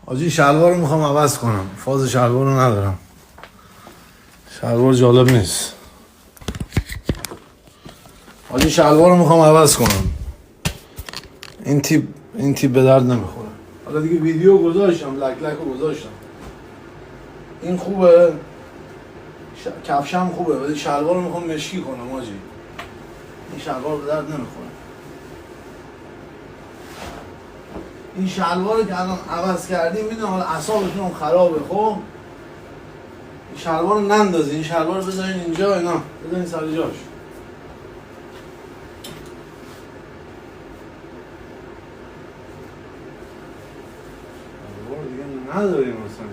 حاجی شلوار رو میخوام عوض کنم، فاز شلوار رو ندارم، شلوار جالب نیست. حاجی شلوار رو میخوام عوض کنم، این تیپ به درد نمیخوره. حالا دیگه ویدیو گذاشتم، لک رو گذاشتم. این خوبه، کفشم خوبه، ولی شلوار رو میخوام مشکی کنم حاجی. این شلوار به درد نمیخوره. این شلوار رو که الان عوض کردیم میدونم حالا اعصابتون هم خرابه. خب این شلوار رو نندازین، این شلوار رو بذارین اینجا، اینا بذارین سر جاش. شلوار دیگه نداریم اصلا.